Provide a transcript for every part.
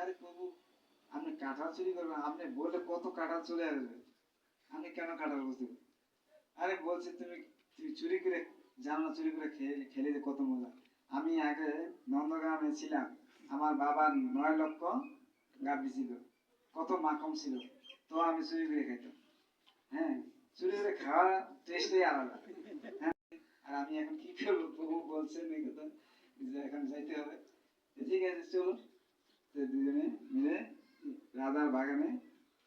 আরে প্রভু আপনি কাঁঠাল চুরি করবেন, আপনি বলে কত কাঁঠাল চলে আসবে, আমি কেন কাঁঠাল বুঝতে? আরে বলছি তুমি তুমি চুরি করে জানো না, চুরি করে খেলে খেলে যে কত মজা। আমি আগে নন্দগ্রামে ছিলাম, আমার বাবার 9 লক্ষ গাভী ছিল, কত মাখন ছিল, তো আমি চুরি করে খাইতাম। হ্যাঁ, চুরি করে খাওয়ার টেস্টই আলাদা। হ্যাঁ, আর আমি এখন কি করবো, প্রভু বলছেন এই কথা যে এখন যাইতে হবে। ঠিক আছে চলুন, তো দুজনে মিলে রাজার বাগানে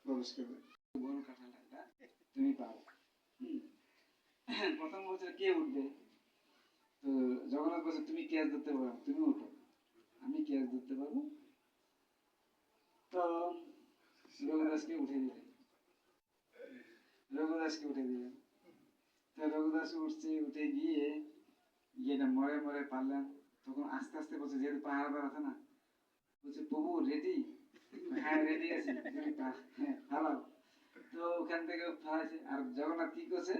প্রবেশ করবে। বড় কাঁঠালটা তুমি পাও। প্রথম বলছে কে উঠবে, তো জগন্নাথ বলছে তুমি ক্যাচ ধরতে পারো, তুমি উঠো। আমি ক্যাচ ধরতে পারবো। তো রঘুদাসকে উঠে দিলেন, রঘুদাসকে উঠে দিলেন। তো রঘুদাস উঠছে, উঠে গিয়ে গিয়েটা মরে মরে পারলেন। তখন আস্তে আস্তে বলছে, যেহেতু পাহাড় আছে না, বলছে প্রভু রেডি? হ্যাঁ রেডি আছি, তুমি হ্যাঁ ফালাও। তো ওখান থেকে ফালাইছে, আর জগন্নাথ কি করছে,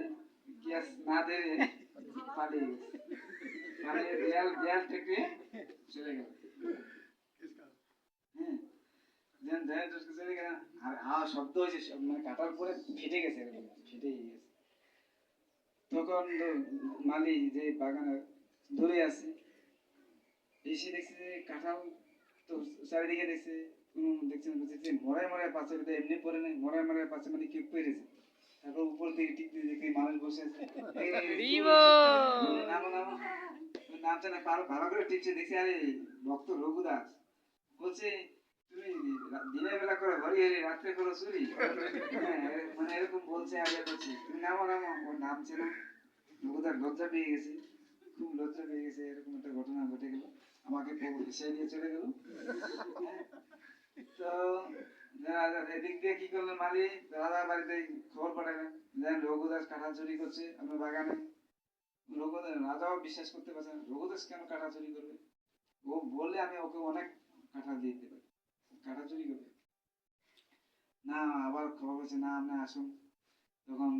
গ্যাস না ধরে পালিয়ে গেছে, পালিয়ে দেয়াল দেয়াল থেকে চলে গেল। হ্যাঁ, যেন দেয়াল থেকে চলে গেল, আর শব্দ হয়েছে, মানে কাটার পরে ফেটে গেছে, ফেটে গেছে। তখন মালি যে বাগানে ধরে আছে, এসে দেখছে যে কাঁঠাল, তো চারিদিকে দেখছে কোনো দেখছে যে মরাই মরাই পাচ্ছে, এমনি পড়ে নেই, মরাই মরাই পাচ্ছে মানে কেউ পেরেছে। তারপর উপর থেকে টিক দিয়ে দেখি মানুষ বসে আছে, নামো নামো, নামছে না, ভালো করে টিপছে, দেখছি আরে ভক্ত রঘুদাস। বলছে তুমি দিনের বেলা করে হরি হরি, রাত্রে করো চুরি। মানে এরকম বলছে, আগে বলছি তুমি নামো নামো, ওর নামছে না। রঘুদাস লজ্জা পেয়ে গেছে, খুব লজ্জা পেয়ে গেছে, এরকম একটা ঘটনা ঘটে গেল, আমাকে হেসে দিয়ে চলে গেল। তো এদিক দিয়ে কি করলেন মালি, রাজা বাড়িতে খবর পাঠালেন যে রঘুদাস কাঁঠাল চুরি করছে আপনার বাগানে। রঘুদাস, রাজাও বিশ্বাস করতে পারছে না, রঘুদাস কেন কাঁঠাল চুরি করবে, ও বললে আমি ওকে অনেক কাঁঠাল দিয়ে দিতে পারি, কাঁঠাল চুরি করবে না। আবার খবর হচ্ছে না, আপনি আসুন। তখন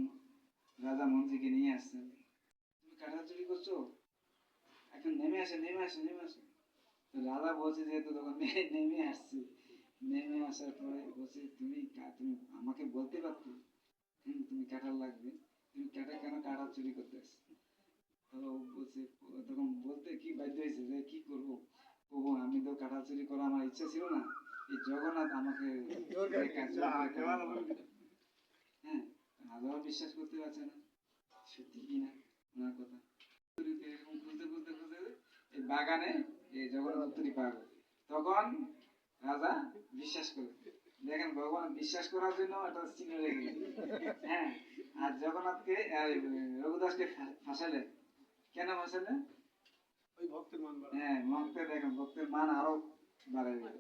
রাজা মন্ত্রীকে নিয়ে আসছেন, তুমি কাঁঠাল চুরি করছো, এখন নেমে আসে, নেমে আসে, নেমে আসে। তো রাজা বলছে যেহেতু, তখন নেমে আসছে। নেমে আসার পরে বলছে তুমি তুমি আমাকে বলতে পারতো, তুমি কাঁঠাল লাগবে, তুমি কেন কাঁঠাল চুরি করতে আসছো? তো বলছে, তখন বলতে কি বাধ্য হয়েছে যে কি করবো, প্রভু আমি তো কাঁঠাল চুরি করা আমার ইচ্ছা ছিল না, এই জগন্নাথ আমাকে হ্যাঁ। রাজাও বিশ্বাস করতে পারছে না সত্যি কিনা ওনার কথা। এরকম খুঁজতে খুঁজতে খুঁজতে এই বাগানে এই জগন্নাথ উত্তরী পাওয়া গেল। তখন রাজা বিশ্বাস করে, দেখেন ভগবান বিশ্বাস করার জন্য একটা চিহ্ন রেখে গেল। হ্যাঁ, আর জগন্নাথকে রঘুদাসকে ফাঁসালেন, কেন ফাঁসালেন? ওই ভক্তের মান, হ্যাঁ ভক্তের, দেখেন ভক্তের মান আরো বাড়াই গেল।